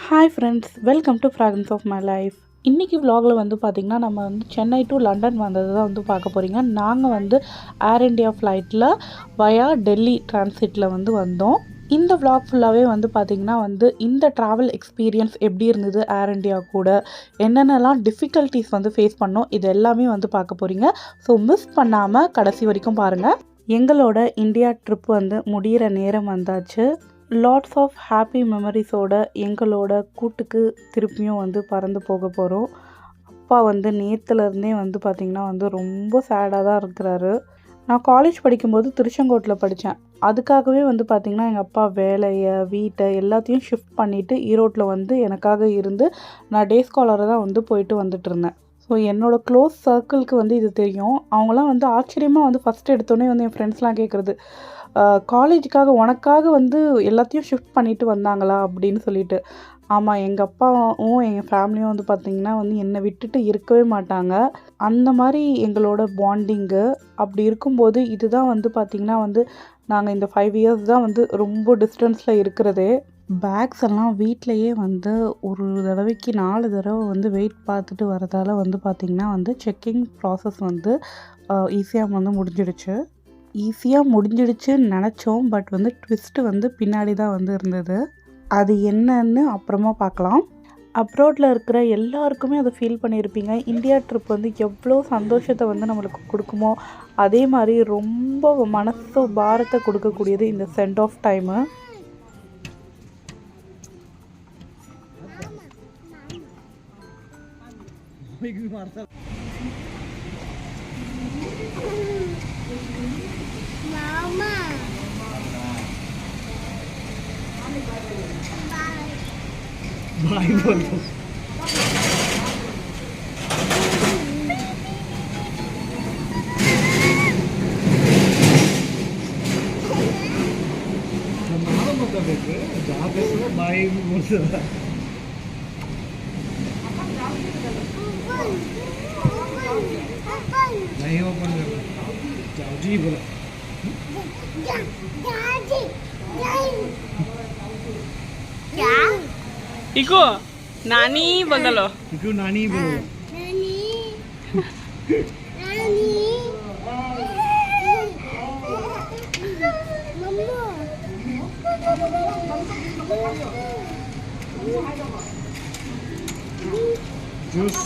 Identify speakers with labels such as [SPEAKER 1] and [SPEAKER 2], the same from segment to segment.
[SPEAKER 1] Hi friends, welcome to fragrance of my life. இன்றைக்கி விலாகில் வந்து பார்த்திங்கன்னா நம்ம வந்து சென்னை டு லண்டன் வந்தது தான் வந்து பார்க்க போகிறீங்க. நாங்கள் வந்து ஏர் இண்டியா ஃப்ளைட்டில் வயா டெல்லி டிரான்சிட்டில் வந்து வந்தோம். இந்த விலாக் ஃபுல்லாகவே வந்து பார்த்திங்கன்னா வந்து இந்த ட்ராவல் எக்ஸ்பீரியன்ஸ் எப்படி இருந்தது, ஏர் இண்டியா கூட என்னென்னலாம் டிஃபிகல்ட்டிஸ் வந்து ஃபேஸ் பண்ணோம், இது எல்லாமே வந்து பார்க்க போகிறீங்க. ஸோ மிஸ் பண்ணாமல் கடைசி வரைக்கும் பாருங்கள். எங்களோட இந்தியா ட்ரிப் வந்து முடிகிற நேரம் வந்தாச்சு. லாட்ஸ் ஆஃப் ஹாப்பி மெமரிஸோட எங்களோட கூட்டுக்கு திருப்பியும் வந்து பறந்து போக போகிறோம். அப்பா வந்து நேற்றுலேருந்தே வந்து பார்த்திங்கன்னா வந்து ரொம்ப சேடாக தான் இருக்கிறாரு. நான் காலேஜ் படிக்கும்போது திருச்செங்கோட்டில் படித்தேன். அதுக்காகவே வந்து பார்த்திங்கன்னா எங்கள் அப்பா வேலையை வீட்டை எல்லாத்தையும் ஷிஃப்ட் பண்ணிவிட்டு ஈரோட்டில் வந்து எனக்காக இருந்து நான் டே ஸ்காலரை தான் வந்து போயிட்டு வந்துட்டு இருந்தேன். ஸோ என்னோடய க்ளோஸ் சர்க்கிளுக்கு வந்து இது தெரியும். அவங்களாம் வந்து ஆச்சரியமாக வந்து ஃபஸ்ட்டு எடுத்தோடனே வந்து என் ஃப்ரெண்ட்ஸ்லாம் கேட்குறது, காலேஜுக்காக உனக்காக வந்து எல்லாத்தையும் ஷிஃப்ட் பண்ணிவிட்டு வந்தாங்களா அப்படின்னு சொல்லிட்டு. ஆமாம், எங்கள் அப்பாவும் எங்கள் ஃபேமிலியும் வந்து பார்த்திங்கன்னா வந்து என்னை விட்டுட்டு இருக்கவே மாட்டாங்க. அந்த மாதிரி எங்களோட பாண்டிங்கு. அப்படி இருக்கும்போது இதுதான் வந்து பார்த்திங்கன்னா வந்து நாங்கள் இந்த 5 இயர்ஸ் தான் வந்து ரொம்ப டிஸ்டன்ஸில் இருக்கிறதே. பேக்ஸ் எல்லாம் வீட்டிலையே வந்து ஒரு தடவைக்கு 4 தடவை வந்து வெயிட் பார்த்துட்டு வரதால் வந்து பார்த்திங்கன்னா வந்து செக்கிங் ப்ராசஸ் வந்து ஈஸியாக வந்து முடிஞ்சிடுச்சுன்னு நினச்சோம். பட் வந்து ட்விஸ்ட்டு வந்து பின்னாடி தான் வந்து இருந்தது. அது என்னன்னு அப்புறமா பார்க்கலாம். அப்ராடில் இருக்கிற எல்லாருக்குமே அதை ஃபீல் பண்ணியிருப்பீங்க. இந்தியா ட்ரிப் வந்து எவ்வளோ சந்தோஷத்தை வந்து நம்மளுக்கு கொடுக்குமோ அதே மாதிரி ரொம்ப மனசு பாரத்தை கொடுக்கக்கூடியது இந்த சென்ட் ஆஃப் டைமு.
[SPEAKER 2] बाय बोल दो। मालूम होता बेटे जहाँ पे सुनो बाय बोल सकता नहीं ओपन कर जाओ जी बोलो
[SPEAKER 3] क्या इको नानी बंगलो
[SPEAKER 2] क्यों नानी बोलो जूस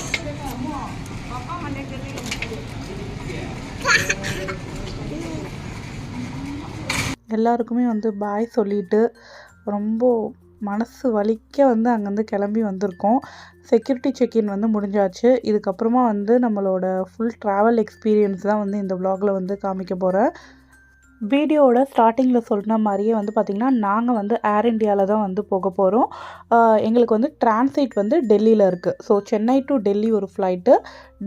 [SPEAKER 1] எல்லாருக்குமே வந்து பாய் சொல்லிட்டு ரொம்ப மனசு வலிக்க வந்து அங்கேருந்து கிளம்பி வந்திருக்கோம். செக்யூரிட்டி செக்இன் வந்து முடிஞ்சாச்சு. இதுக்கப்புறமா வந்து நம்மளோட ஃபுல் ட்ராவல் எக்ஸ்பீரியன்ஸ் தான் வந்து இந்த விலாகில் வந்து காமிக்க போகிறேன். வீடியோவோட ஸ்டார்டிங்கில் சொன்ன மாதிரியே வந்து பார்த்திங்கன்னா நாங்கள் வந்து ஏர் இண்டியாவில் தான் வந்து போக போகிறோம். எங்களுக்கு வந்து டிரான்சிட் வந்து டெல்லியில் இருக்குது. ஸோ சென்னை டு டெல்லி ஒரு ஃப்ளைட்டு,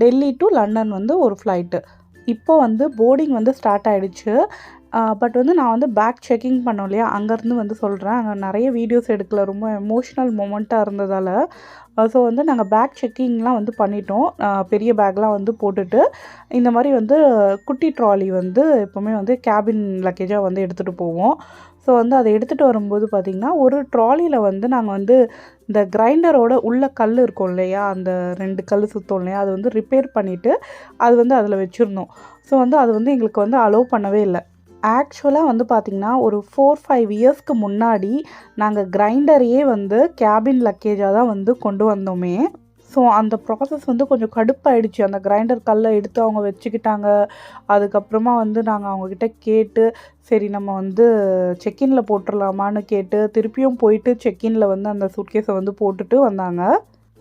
[SPEAKER 1] டெல்லி டு லண்டன் வந்து ஒரு ஃப்ளைட்டு. இப்போ வந்து போர்டிங் வந்து ஸ்டார்ட் ஆகிடுச்சு. பட் வந்து நான் வந்து பேக் செக்கிங் பண்ணோம் இல்லையா, அங்கேருந்து வந்து சொல்கிறேன். அங்கே நிறைய வீடியோஸ் எடுக்கல, ரொம்ப எமோஷ்னல் மொமெண்ட்டாக இருந்ததால். ஸோ வந்து நாங்கள் பேக் செக்கிங்லாம் வந்து பண்ணிட்டோம். பெரிய பேக்லாம் வந்து போட்டுட்டு இந்த மாதிரி வந்து குட்டி ட்ராலி வந்து எப்போவுமே வந்து கேபின் லக்கேஜாக வந்து எடுத்துகிட்டு போவோம். ஸோ வந்து அதை எடுத்துகிட்டு வரும்போது பார்த்திங்கன்னா ஒரு ட்ராலியில் வந்து நாங்கள் வந்து இந்த கிரைண்டரோட உள்ள கல் இருக்கும் இல்லையா, அந்த 2 கல் சுத்தம் இல்லையா, அது வந்து ரிப்பேர் பண்ணிவிட்டு அது வந்து அதில் வச்சுருந்தோம். ஸோ வந்து அது வந்து எங்களுக்கு வந்து அலோவ் பண்ணவே இல்லை. ஆக்சுவலாக வந்து பார்த்திங்கன்னா ஒரு 4-5 இயர்ஸ்க்கு முன்னாடி நாங்கள் கிரைண்டரையே வந்து கேபின் லக்கேஜாக தான் வந்து கொண்டு வந்தோமே. ஸோ அந்த ப்ராசஸ் வந்து கொஞ்சம் கடுப்பாயிடுச்சு. அந்த கிரைண்டர் கல்லை எடுத்து அவங்க வச்சுக்கிட்டாங்க. அதுக்கப்புறமா வந்து நாங்கள் அவங்கக்கிட்ட கேட்டு சரி நம்ம வந்து செக்இனில் போட்டுடலாமான்னு கேட்டு திருப்பியும் போயிட்டு செக்இனில் வந்து அந்த சூட்கேஸை வந்து போட்டுட்டு வந்தாங்க.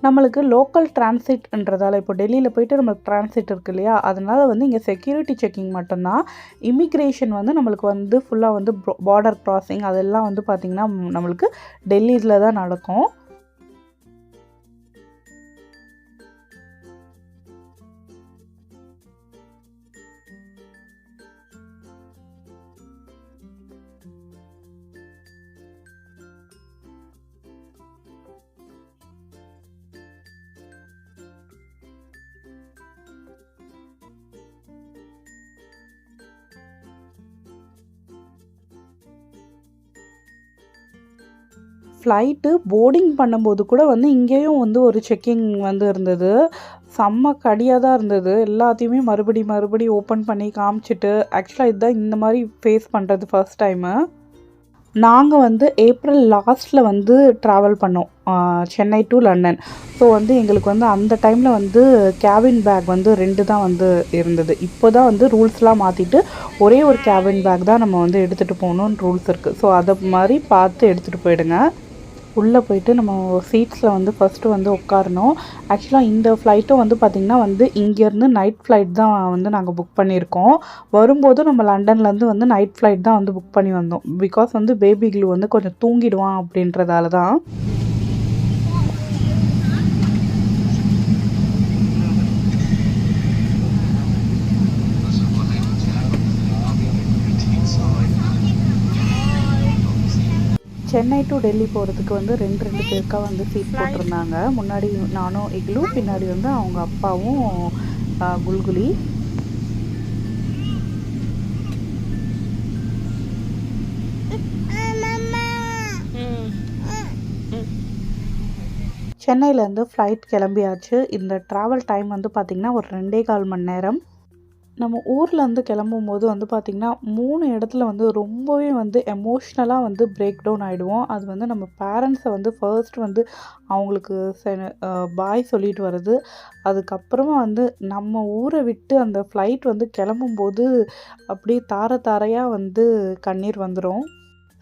[SPEAKER 1] நம்மளுக்கு லோக்கல் டிரான்சிட்ன்றதால இப்போ டெல்லியில் போயிட்டு நம்மளுக்கு டிரான்சிட் இருக்குது இல்லையா, அதனால் வந்து இங்கே செக்யூரிட்டி செக்கிங் மட்டும்தான். இமிக்ரேஷன் வந்து நம்மளுக்கு வந்து ஃபுல்லாக வந்து பார்டர் க்ராசிங் அதெல்லாம் வந்து பார்த்திங்கன்னா நம்மளுக்கு டெல்லியில் தான் நடக்கும். ஃப்ளைட்டு போர்டிங் பண்ணும்போது கூட வந்து இங்கேயும் வந்து ஒரு செக்கிங் வந்து இருந்தது. செம்ம கடியாக தான் இருந்தது. எல்லாத்தையுமே மறுபடி ஓப்பன் பண்ணி காமிச்சிட்டு, ஆக்சுவலாக இதுதான் இந்த மாதிரி ஃபேஸ் பண்ணுறது ஃபர்ஸ்ட் டைமு. நாங்கள் வந்து ஏப்ரல் லாஸ்ட்டில் வந்து ட்ராவல் பண்ணோம் சென்னை டு லண்டன். ஸோ வந்து எங்களுக்கு வந்து அந்த டைமில் வந்து கேபின் பேக் வந்து 2 தான் வந்து இருந்தது. இப்போ தான் வந்து ரூல்ஸ்லாம் மாற்றிட்டு ஒரே ஒரு கேபின் பேக் தான் நம்ம வந்து எடுத்துகிட்டு போகணுன்னு ரூல்ஸ் இருக்குது. ஸோ அதை மாதிரி பார்த்து எடுத்துகிட்டு போயிடுங்க. உள்ளே போயிட்டு நம்ம சீட்ஸில் வந்து ஃபஸ்ட்டு வந்து உட்காரணும். ஆக்சுவலாக இந்த ஃப்ளைட்டும் வந்து பார்த்திங்கன்னா வந்து இங்கேருந்து நைட் ஃப்ளைட் தான் வந்து நாங்கள் புக் பண்ணியிருக்கோம். வரும்போது நம்ம லண்டன்லேருந்து வந்து நைட் ஃப்ளைட் தான் வந்து புக் பண்ணி வந்தோம். பிகாஸ் வந்து பேபி க்ளூ வந்து கொஞ்சம் தூங்கிடுவான் அப்படின்றதால தான். சென்னை டு டெல்லி போகிறதுக்கு வந்து 2 பேருக்கா வந்து சீட் போட்டிருந்தாங்க. முன்னாடி நானும் இக்லு, பின்னாடி வந்து அவங்க அப்பாவும் குல்குலி. சென்னையிலேருந்து ஃப்ளைட் கிளம்பியாச்சு. இந்த ட்ராவல் டைம் வந்து பார்த்திங்கன்னா ஒரு 2.25 மணி நேரம். நம்ம ஊர்லேருந்து கிளம்பும்போது வந்து பார்த்திங்கன்னா 3 இடத்துல வந்து ரொம்பவே வந்து எமோஷ்னலாக வந்து பிரேக் டவுன் ஆகிடுவோம். அது வந்து நம்ம பேரண்ட்ஸை வந்து ஃபர்ஸ்ட் வந்து அவங்களுக்கு பாய் சொல்லிட்டு வர்றது. அதுக்கப்புறமா வந்து நம்ம ஊரை விட்டு அந்த ஃப்ளைட் வந்து கிளம்பும்போது அப்படியே தாரையாக வந்து கண்ணீர் வந்துடும்.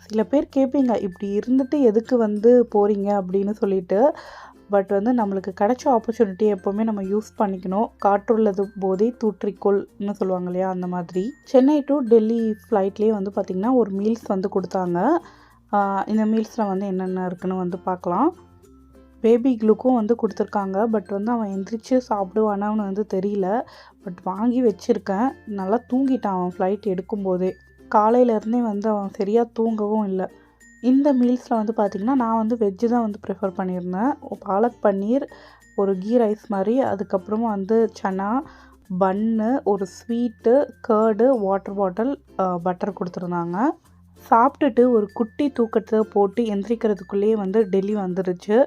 [SPEAKER 1] சில பேர் கேட்பீங்க, இப்படி இருந்துட்டு எதுக்கு வந்து போகிறீங்க அப்படின்னு சொல்லிட்டு. பட் வந்து நம்மளுக்கு கிடைச்ச ஆப்பர்ச்சுனிட்டி எப்போவுமே நம்ம யூஸ் பண்ணிக்கணும். காற்றுள்ளது போதே தூற்றிக்கொள்னு சொல்லுவாங்க இல்லையா, அந்த மாதிரி. சென்னை டு டெல்லி ஃப்ளைட்லேயே வந்து பார்த்திங்கன்னா ஒரு மீல்ஸ் வந்து கொடுத்தாங்க. இந்த மீல்ஸில் வந்து என்னென்ன இருக்குன்னு வந்து பார்க்கலாம். பேபி க்ளூக்கும் வந்து கொடுத்துருக்காங்க. பட் வந்து அவன் எந்திரிச்சு சாப்பிடுவானான்னு வந்து தெரியல. பட் வாங்கி வச்சுருக்கேன். நல்லா தூங்கிட்டான் அவன் ஃப்ளைட் எடுக்கும்போதே. காலையிலேருந்தே வந்து அவன் சரியாக தூங்கவும் இல்லை. இந்த மீல்ஸில் வந்து பார்த்திங்கன்னா நான் வந்து வெஜ்ஜு தான் வந்து ப்ரிஃபர் பண்ணியிருந்தேன். பாலக் பன்னீர், ஒரு கீ ரைஸ் மாதிரி, அதுக்கப்புறமா வந்து சன்னா, பன்னு, ஒரு sweet, curd, water bottle, butter கொடுத்துருந்தாங்க. சாப்பிட்டுட்டு ஒரு குட்டி தூக்கத்தை போட்டு எந்திரிக்கிறதுக்குள்ளேயே வந்து டெல்லி வந்துருச்சு.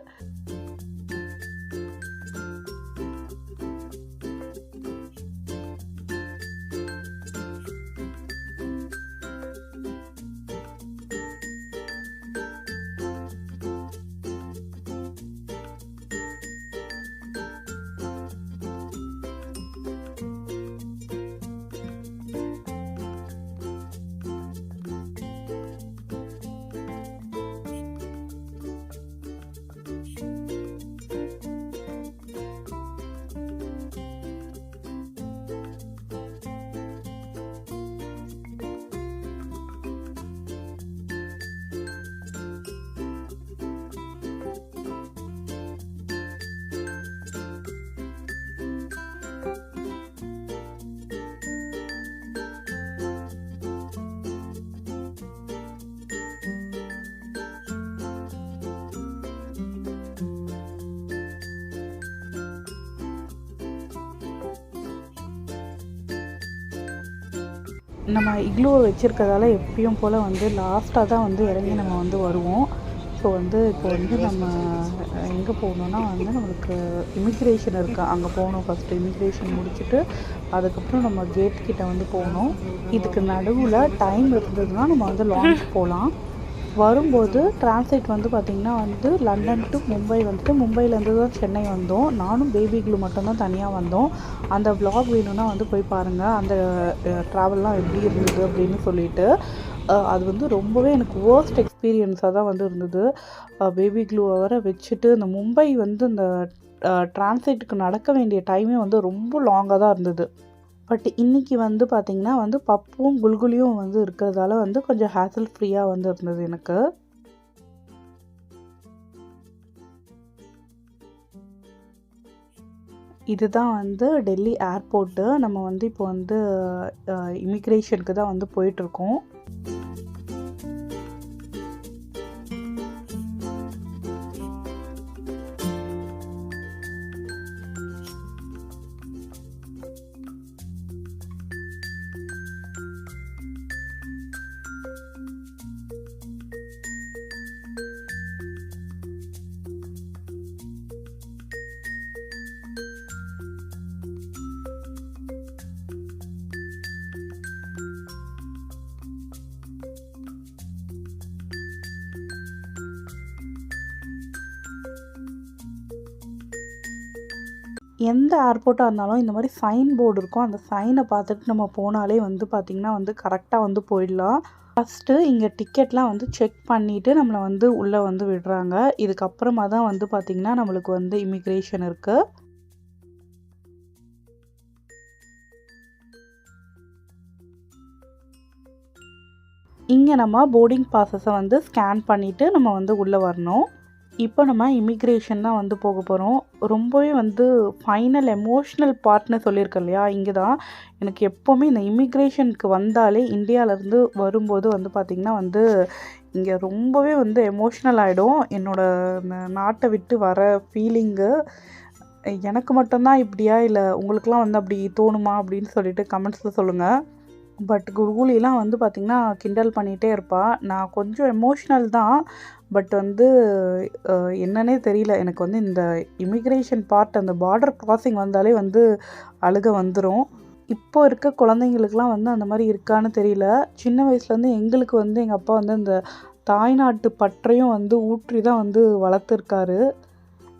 [SPEAKER 1] நம்ம இக்லூவை வச்சுருக்கிறதால எப்பயும் போல் வந்து லாஸ்ட்டாக தான் வந்து இறங்கி நம்ம வந்து வருவோம். ஸோ வந்து இப்போ வந்து நம்ம எங்கே போகணுன்னா வந்து நம்மளுக்கு இமிக்ரேஷன் இருக்குது, அங்கே போகணும். ஃபஸ்ட்டு இமிக்ரேஷன் முடிச்சுட்டு அதுக்கப்புறம் நம்ம கேட் கிட்டே வந்து போகணும். இதுக்கு நடுவில் டைம் இருந்ததுன்னா நம்ம வந்து லான்ச் போகலாம். வரும்போது டிரான்சிட் வந்து பார்த்திங்கன்னா வந்து லண்டன் டு மும்பை வந்துட்டு, மும்பையிலேருந்து தான் சென்னை வந்தோம். நானும் பேபி க்ளூ மட்டும்தான் தனியாக வந்தோம். அந்த வ்ளாக் வேணும்னா வந்து போய் பாருங்கள், அந்த ட்ராவல்லாம் எப்படி இருந்தது அப்படின்னு சொல்லிட்டு. அது வந்து ரொம்பவே எனக்கு வேர்ஸ்ட் எக்ஸ்பீரியன்ஸாக தான் வந்து இருந்தது. பேபி க்ளூவை வர வச்சுட்டு இந்த மும்பை வந்து இந்த டிரான்சிட்டுக்கு நடக்க வேண்டிய டைமே வந்து ரொம்ப லாங்காக தான் இருந்தது. பட் இன்றைக்கி வந்து பார்த்திங்கன்னா வந்து பப்பும் குல்குலியும் வந்து இருக்கிறதால வந்து கொஞ்சம் ஹேசல் ஃப்ரீயாக வந்து இருந்தது எனக்கு. இதுதான் வந்து டெல்லி ஏர்போர்ட்டு. நம்ம வந்து இப்போ வந்து இமிக்ரேஷனுக்கு தான் வந்து போயிட்டுருக்கோம். எந்த ஏர்போர்ட்டாக இருந்தாலும் இந்த மாதிரி சைன் போர்டு இருக்கும். அந்த சைனை பார்த்துட்டு நம்ம போனாலே வந்து பார்த்திங்கன்னா வந்து கரெக்டாக வந்து போயிடலாம். ஃபஸ்ட்டு இங்கே டிக்கெட்லாம் வந்து செக் பண்ணிவிட்டு நம்மளை வந்து உள்ளே வந்து விடுறாங்க. இதுக்கப்புறமா தான் வந்து பார்த்திங்கன்னா நம்மளுக்கு வந்து இமிக்ரேஷன் இருக்குது. இங்கே நம்ம போர்டிங் பாஸஸை வந்து ஸ்கேன் பண்ணிவிட்டு நம்ம வந்து உள்ளே வரணும். இப்போ நம்ம இமிக்ரேஷன் தான் வந்து போக போகிறோம். ரொம்பவே வந்து ஃபைனல் எமோஷ்னல் பார்ட்னு சொல்லியிருக்கேன் இல்லையா, இங்கே தான் எனக்கு எப்போவுமே இந்த இமிக்ரேஷனுக்கு வந்தாலே இந்தியாவிலேருந்து வரும்போது வந்து பார்த்திங்கன்னா வந்து இங்கே ரொம்பவே வந்து எமோஷ்னல் ஆகிடும். என்னோடய நாட்டை விட்டு வர ஃபீலிங்கு எனக்கு மட்டும்தான் இப்படியா, இல்லை உங்களுக்குலாம் வந்து அப்படி தோணுமா அப்படின்னு சொல்லிட்டு கமெண்ட்ஸில் சொல்லுங்கள். பட் குல்குலிலாம் வந்து பார்த்திங்கன்னா கிண்டல் பண்ணிகிட்டே இருப்பாள். நான் கொஞ்சம் எமோஷ்னல் தான், பட் வந்து என்னன்னே தெரியல, எனக்கு வந்து இந்த இமிக்ரேஷன் பார்ட், அந்த பார்டர் க்ராசிங் வந்தாலே வந்து அழுக வந்துடும். இப்போ இருக்க குழந்தைங்களுக்குலாம் வந்து அந்த மாதிரி இருக்கான்னு தெரியல. சின்ன வயசுலேருந்து எங்களுக்கு வந்து எங்கள் அப்பா வந்து அந்த தாய்நாட்டு பற்றையும் வந்து ஊற்றி தான் வந்து வளர்த்துருக்காரு.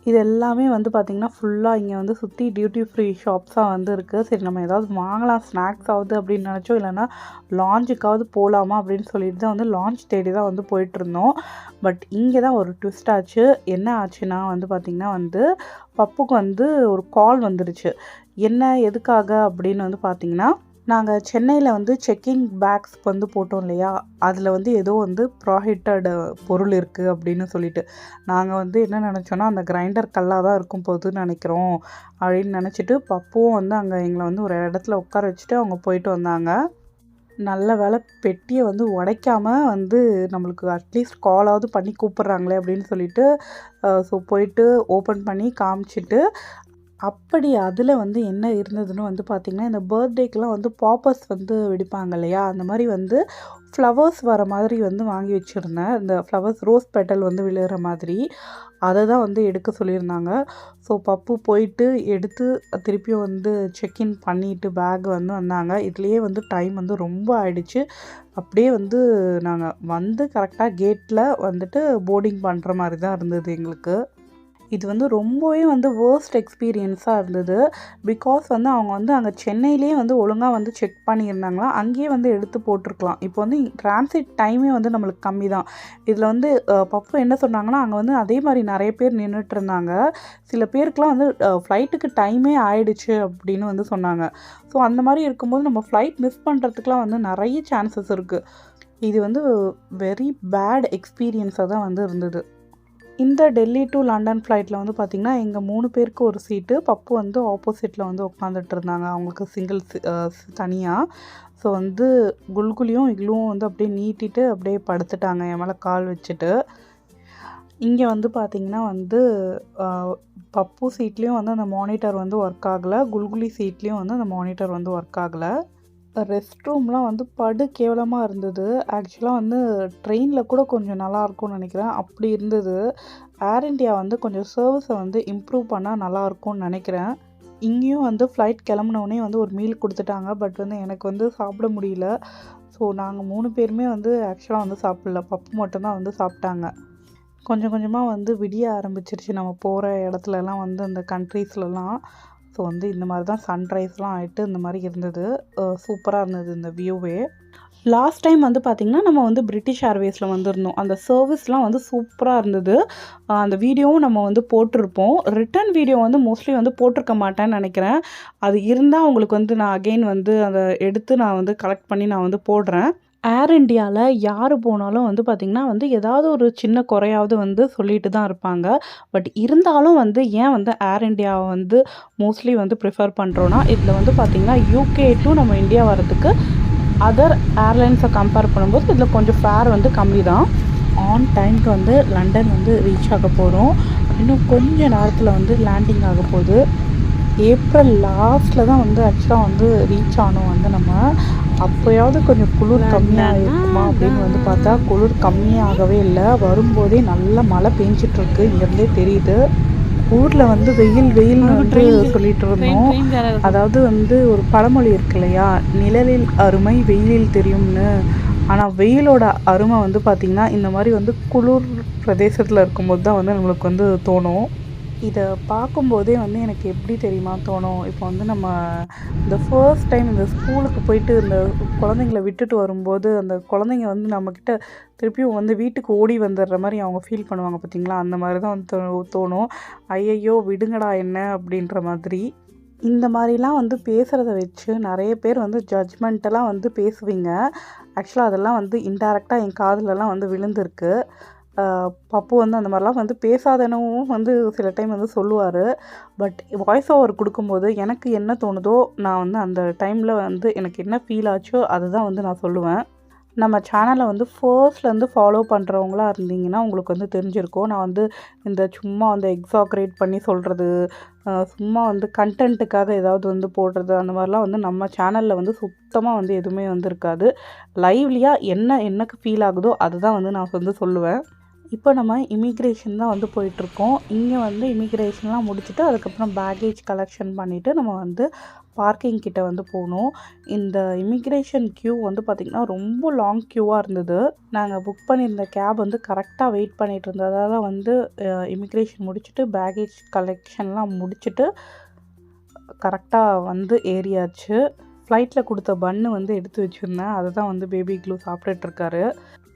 [SPEAKER 1] இது எல்லாமே வந்து பார்த்திங்கன்னா ஃபுல்லாக இங்கே வந்து சுற்றி டியூட்டி ஃப்ரீ ஷாப்ஸாக வந்து இருக்குது. சரி நம்ம ஏதாவது வாங்கலாம் ஸ்நாக்ஸ் ஆகுது அப்படின்னு நினச்சோம், இல்லைனா லாஞ்சுக்காவது போகலாமா அப்படின்னு சொல்லிட்டு தான் வந்து லாஞ்ச் தேடி தான் வந்து போயிட்டுருந்தோம். பட் இங்கே தான் ஒரு ட்விஸ்ட் ஆச்சு. என்ன ஆச்சுன்னா வந்து பார்த்திங்கன்னா வந்து பப்புக்கு வந்து ஒரு கால் வந்துருச்சு. என்ன எதுக்காக அப்படின்னு வந்து பார்த்திங்கன்னா, நாங்கள் சென்னையில் வந்து செக்கிங் பேக்ஸ் வந்து போட்டோம் இல்லையா, அதில் வந்து ஏதோ வந்து ப்ராஹிட்டட் பொருள் இருக்குது அப்படின்னு சொல்லிட்டு நாங்கள் வந்து என்ன நினச்சோன்னா அந்த கிரைண்டர் கல்லாக தான் இருக்கும் போதுன்னு நினைக்கிறோம் அப்படின்னு நினச்சிட்டு பப்புவும் வந்து அங்கே எங்களை வந்து ஒரு இடத்துல உட்கார வச்சுட்டு அவங்க போயிட்டு வந்தாங்க. நல்ல வேலை பெட்டியை வந்து உடைக்காமல் வந்து நம்மளுக்கு அட்லீஸ்ட் காலாவது பண்ணி கூப்பிட்றாங்களே அப்படின்னு சொல்லிட்டு ஸோ போயிட்டு ஓப்பன் பண்ணி காமிச்சிட்டு, அப்படி அதில் வந்து என்ன இருந்ததுன்னு வந்து பார்த்திங்கன்னா, இந்த பர்த்டேக்கெலாம் வந்து பாப்பர்ஸ் வந்து வெடிப்பாங்க இல்லையா, அந்த மாதிரி வந்து ஃப்ளவர்ஸ் வர மாதிரி வந்து வாங்கி வச்சுருந்தேன். இந்த ஃப்ளவர்ஸ் ரோஸ் பெட்டல் வந்து விழுகிற மாதிரி அதை தான் வந்து எடுக்க சொல்லியிருந்தாங்க. ஸோ பப்பு போயிட்டு எடுத்து திருப்பியும் வந்து செக்இன் பண்ணிவிட்டு பேக் வந்து வந்தாங்க. இதுலேயே வந்து டைம் வந்து ரொம்ப ஆயிடுச்சு. அப்படியே வந்து நாங்கள் வந்து கரெக்டாக கேட்டில் வந்துட்டு போர்டிங் பண்ணுற மாதிரி தான் இருந்தது எங்களுக்கு. இது வந்து ரொம்பவே வந்து வேர்ஸ்ட் எக்ஸ்பீரியன்ஸாக இருந்தது. பிகாஸ் வந்து அவங்க வந்து அங்கே சென்னையிலேயே வந்து ஒழுங்காக வந்து செக் பண்ணியிருந்தாங்களா, அங்கேயே வந்து எடுத்து போட்டிருக்கலாம். இப்போ வந்து டிரான்சிட் டைமே வந்து நம்மளுக்கு கம்மி தான். இதில் வந்து பப்பு என்ன சொன்னாங்கன்னா, அங்கே வந்து அதே மாதிரி நிறைய பேர் நின்றுட்டு இருந்தாங்க. சில பேருக்குலாம் வந்து ஃப்ளைட்டுக்கு டைமே ஆயிடுச்சு அப்படின்னு வந்து சொன்னாங்க. ஸோ அந்த மாதிரி இருக்கும்போது நம்ம ஃப்ளைட் மிஸ் பண்ணுறதுக்குலாம் வந்து நிறைய சான்சஸ் இருக்குது. இது வந்து வெரி பேட் எக்ஸ்பீரியன்ஸாக தான் வந்து இருந்தது. இந்த டெல்லி டு லண்டன் ஃப்ளைட்டில் வந்து பார்த்திங்கன்னா எங்கள் 3 பேருக்கு ஒரு சீட்டு, பப்பு வந்து ஆப்போசிட்டில் வந்து உட்காந்துட்டு இருந்தாங்க, அவங்களுக்கு சிங்கிள் தனியாக. ஸோ வந்து குல்குலியும் இக்லுவும் வந்து அப்படியே நீட்டிட்டு அப்படியே படுத்துட்டாங்க என் மேலே கால் வச்சுட்டு. இங்கே வந்து பார்த்திங்கன்னா வந்து பப்பு சீட்லேயும் வந்து அந்த மானிட்டர் வந்து ஒர்க் ஆகலை, குல்குலி சீட்லேயும் வந்து அந்த மானிட்டர் வந்து ஒர்க் ஆகலை. ரெஸ்ட் ரூம்லாம் வந்து படு கேவலமாக இருந்தது. ஆக்சுவலாக வந்து ட்ரெயினில் கூட கொஞ்சம் நல்லாயிருக்கும்னு நினைக்கிறேன், அப்படி இருந்தது. ஏர் இண்டியா வந்து கொஞ்சம் சர்வீஸை வந்து இம்ப்ரூவ் பண்ணால் நல்லாயிருக்கும்னு நினைக்கிறேன். இங்கேயும் வந்து ஃப்ளைட் கிளம்புனோடனே வந்து ஒரு மீல் கொடுத்துட்டாங்க. பட் வந்து எனக்கு வந்து சாப்பிட முடியல. ஸோ நாங்கள் 3 பேருமே வந்து ஆக்சுவலாக வந்து சாப்பிடல, பப்பு மட்டும்தான் வந்து சாப்பிட்டாங்க. கொஞ்சம் கொஞ்சமாக வந்து விடிய ஆரம்பிச்சிருச்சு நம்ம போகிற இடத்துலலாம் வந்து அந்த கண்ட்ரீஸ்லலாம். ஸோ வந்து இந்த மாதிரி தான் சன்ரைஸ்லாம் ஆகிட்டு இந்த மாதிரி இருந்தது. சூப்பராக இருந்தது இந்த வியூவே. லாஸ்ட் டைம் வந்து பார்த்திங்கன்னா நம்ம வந்து பிரிட்டிஷ் ஏர்வேஸில் வந்துருந்தோம். அந்த சர்வீஸ்லாம் வந்து சூப்பராக இருந்தது. அந்த வீடியோவும் நம்ம வந்து போட்டிருப்போம். ரிட்டன் வீடியோ வந்து மோஸ்ட்லி வந்து போட்டிருக்க மாட்டேன்னு நினைக்கிறேன். அது இருந்தால் உங்களுக்கு வந்து நான் அகெயின் வந்து அதை எடுத்து நான் வந்து கலெக்ட் பண்ணி நான் வந்து போடுறேன். ஏர் இண்டியாவில் யார் போனாலும் வந்து பார்த்திங்கன்னா வந்து ஏதாவது ஒரு சின்ன குறையாவது வந்து சொல்லிட்டு தான் இருப்பாங்க. பட் இருந்தாலும் வந்து ஏன் வந்து ஏர் இண்டியாவை வந்து மோஸ்ட்லி வந்து ப்ரிஃபர் பண்ணுறோன்னா, இதில் வந்து பார்த்திங்கன்னா யூகே டு நம்ம இந்தியா வரதுக்கு அதர் ஏர்லைன்ஸை கம்பேர் பண்ணும்போது இதில் கொஞ்சம் ஃபேர் வந்து கம்மி தான். ஆன் டைமுக்கு வந்து லண்டன் வந்து ரீச் ஆக போகிறோம். இன்னும் கொஞ்சம் நேரத்தில் வந்து லேண்டிங் ஆக போகுது. ஏப்ரல் லாஸ்ட்டில் தான் வந்து ஆக்சுவலாக வந்து ரீச் ஆனோம். வந்து நம்ம அப்போயாவது கொஞ்சம் குளிர் கம்மியாக இருக்குமா அப்படின்னு வந்து பார்த்தா குளிர் கம்மியாகவே இல்லை. வரும்போதே நல்ல மழை பெஞ்சிட்ருக்கு, இங்கேருந்தே தெரியுது. ஊரில் வந்து வெயில்னு வந்து சொல்லிட்டு இருந்தோம். அதாவது வந்து ஒரு பழமொழி இருக்கு இல்லையா, நிழலில் அருமை வெயிலில் தெரியும்னு. ஆனால் வெயிலோட அருமை வந்து பார்த்திங்கன்னா இந்த மாதிரி வந்து குளிர் பிரதேசத்தில் இருக்கும்போது தான் வந்து நம்மளுக்கு வந்து தோணும். இதை பார்க்கும்போதே வந்து எனக்கு எப்படி தெரியுமா தோணும், இப்போ வந்து நம்ம இந்த ஃபர்ஸ்ட் டைம் இந்த ஸ்கூலுக்கு போயிட்டு இந்த குழந்தைங்கள விட்டுட்டு வரும்போது அந்த குழந்தைங்க வந்து நம்மக்கிட்ட திருப்பியும் வந்து வீட்டுக்கு ஓடி வந்துடுற மாதிரி அவங்க ஃபீல் பண்ணுவாங்க பார்த்தீங்களா, அந்த மாதிரி தான் வந்து தோணும். ஐயையோ விடுங்கடா என்ன அப்படின்ற மாதிரி. இந்த மாதிரிலாம் வந்து பேசுகிறத வச்சு நிறைய பேர் வந்து ஜட்ஜ்மெண்ட்டெல்லாம் வந்து பேசுவீங்க. ஆக்சுவலாக அதெல்லாம் வந்து இன்டைரக்டாக என் காதுலலாம் வந்து விழுந்திருக்கு. பப்பு வந்து அந்த மாதிரிலாம் வந்து பேசாதனவும் வந்து சில டைம் வந்து சொல்லுவார். பட் வாய்ஸ் ஓவர் கொடுக்கும்போது எனக்கு என்ன தோணுதோ நான் வந்து அந்த டைமில் வந்து எனக்கு என்ன ஃபீல் ஆச்சோ அதுதான் வந்து நான் சொல்லுவேன். நம்ம சேனலை வந்து ஃபர்ஸ்ட்லேருந்து ஃபாலோ பண்ணுறவங்களா இருந்தீங்கன்னா உங்களுக்கு வந்து தெரிஞ்சிருக்கும். நான் வந்து இந்த சும்மா வந்து எக்ஸாக்ரேட் பண்ணி சொல்கிறது, சும்மா வந்து கண்டென்ட்டுக்காக ஏதாவது வந்து போடுறது, அந்த மாதிரிலாம் வந்து நம்ம சேனலில் வந்து சுத்தமாக வந்து எதுவுமே வந்து இருக்காது. லைவ்லியாக எனக்கு ஃபீல் ஆகுதோ அதுதான் வந்து நான் வந்து சொல்லுவேன். இப்போ நம்ம இமிக்ரேஷன் தான் வந்து போயிட்டுருக்கோம். இங்கே வந்து இமிக்ரேஷன்லாம் முடிச்சுட்டு அதுக்கப்புறம் பேக்கேஜ் கலெக்ஷன் பண்ணிவிட்டு நம்ம வந்து பார்க்கிங் கிட்ட வந்து போகணும். இந்த இமிக்ரேஷன் க்யூ வந்து பார்த்திங்கன்னா ரொம்ப லாங் க்யூவாக இருந்தது. நாங்கள் புக் பண்ணியிருந்த கேப் வந்து கரெக்டாக வெயிட் பண்ணிகிட்டு இருந்ததால் வந்து இமிக்ரேஷன் முடிச்சுட்டு பேக்கேஜ் கலெக்ஷன்லாம் முடிச்சுட்டு கரெக்டாக வந்து ஏறியாச்சு. ஃப்ளைட்டில் கொடுத்த பன்னு வந்து எடுத்து வச்சுருந்தேன், அதை தான் வந்து பேபி க்ளூ சாப்பிட்டுட்ருக்காரு.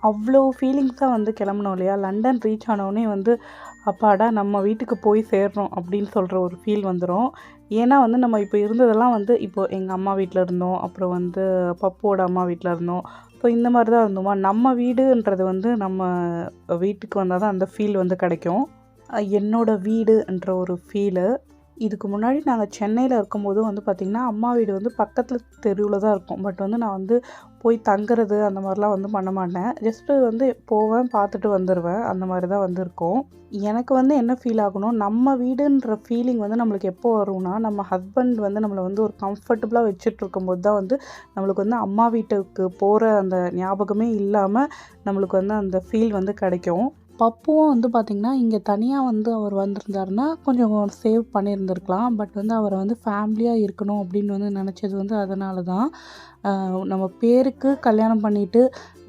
[SPEAKER 1] அவ்வளோ ஃபீலிங்ஸாக வந்து கிளம்புனோம் இல்லையா. லண்டன் ரீச் ஆனோடனே வந்து அப்பாடா நம்ம வீட்டுக்கு போய் சேர்றோம் அப்படின்னு சொல்கிற ஒரு ஃபீல் வந்துடும். ஏன்னா வந்து நம்ம இப்போ இருந்ததெல்லாம் வந்து இப்போது எங்கள் அம்மா வீட்டில் இருந்தோம், அப்புறம் வந்து பப்புவோட அம்மா வீட்டில் இருந்தோம். ஸோ இந்த மாதிரி தான் இருந்தோமா. நம்ம வீடுன்றது வந்து நம்ம வீட்டுக்கு வந்தால் தான் அந்த ஃபீல் வந்து கிடைக்கும். என்னோட வீடுன்ற ஒரு ஃபீலு. இதுக்கு முன்னாடி நாங்கள் சென்னையில் இருக்கும்போது வந்து பார்த்திங்கன்னா அம்மா வீடு வந்து பக்கத்தில் தெருவில் தான் இருக்கும். பட் வந்து நான் வந்து போய் தங்குறது அந்த மாதிரிலாம் வந்து பண்ண மாட்டேன். ஜஸ்ட்டு வந்து போவேன், பார்த்துட்டு வந்துடுவேன். அந்த மாதிரி தான் வந்து இருக்கும். எனக்கு வந்து என்ன ஃபீல் ஆகணும், நம்ம வீடுன்ற ஃபீலிங் வந்து நம்மளுக்கு எப்போ வரும்னா, நம்ம ஹஸ்பண்ட் வந்து நம்மளை வந்து ஒரு கம்ஃபர்டபுளாக வச்சுட்டு இருக்கும்போது தான் வந்து நம்மளுக்கு வந்து அம்மா வீட்டுக்கு போகிற அந்த ஞாபகமே இல்லாமல் நம்மளுக்கு வந்து அந்த ஃபீல் வந்து கிடைக்கும். பப்புவும் வந்து பார்த்திங்கன்னா இங்கே தனியாக வந்து அவர் வந்திருந்தாருன்னா கொஞ்சம் சேவ் பண்ணியிருந்திருக்கலாம். பட் வந்து அவரை வந்து ஃபேமிலியாக இருக்கணும் அப்படின்னு வந்து நினச்சது வந்து அதனால தான். நம்ம பேருக்கு கல்யாணம் பண்ணிவிட்டு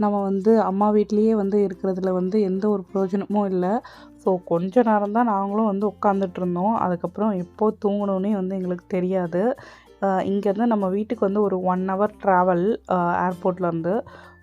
[SPEAKER 1] நம்ம வந்து அம்மா வீட்லேயே வந்து இருக்கிறதுல வந்து எந்த ஒரு பிரயோஜனமும் இல்லை. ஸோ கொஞ்ச நேரம் தான் நாங்களும் வந்து உட்காந்துட்ருந்தோம். அதுக்கப்புறம் எப்போ தூங்கணுன்னே வந்து எங்களுக்கு தெரியாது. இங்கேருந்து நம்ம வீட்டுக்கு வந்து ஒரு 1 hour ட்ராவல் ஏர்போர்ட்லேருந்து.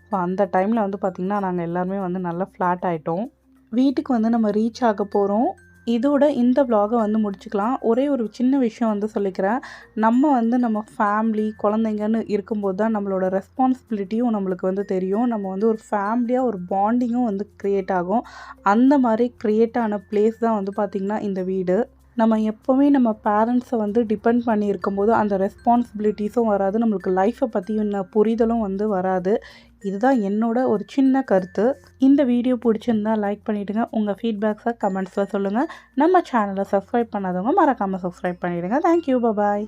[SPEAKER 1] ஸோ அந்த டைமில் வந்து பார்த்திங்கன்னா நாங்கள் எல்லாருமே வந்து நல்லா ஃப்ளாட் ஆகிட்டோம். வீட்டுக்கு வந்து நம்ம ரீச் ஆக போகிறோம். இதோட இந்த வ்ளாகை வந்து முடிச்சுக்கலாம். ஒரே ஒரு சின்ன விஷயம் வந்து சொல்லிக்கிறேன். நம்ம வந்து நம்ம ஃபேமிலி குழந்தைங்கன்னு இருக்கும்போது தான் நம்மளோட ரெஸ்பான்சிபிலிட்டியும் நம்மளுக்கு வந்து தெரியும். நம்ம வந்து ஒரு ஃபேமிலியாக ஒரு பாண்டிங்கும் வந்து க்ரியேட் ஆகும். அந்த மாதிரி க்ரியேட் ஆன பிளேஸ் தான் வந்து பார்த்திங்கன்னா இந்த வீடு. நம்ம எப்போவுமே நம்ம பேரண்ட்ஸை வந்து டிபெண்ட் பண்ணி இருக்கும்போது அந்த ரெஸ்பான்சிபிலிட்டிஸும் வராது, நம்மளுக்கு லைஃப்பை பற்றின புரிதலும் வந்து வராது. இதுதான் என்னோட ஒரு சின்ன கருத்து. இந்த வீடியோ பிடிச்சிருந்தா லைக் பண்ணிவிடுங்க. உங்கள் ஃபீட்பேக்ஸை கமெண்ட்ஸில் சொல்லுங்கள். நம்ம சேனலை சப்ஸ்கிரைப் பண்ணாதவங்க மறக்காமல் சப்ஸ்கிரைப் பண்ணிவிடுங்க. தேங்க்யூ, பாய்.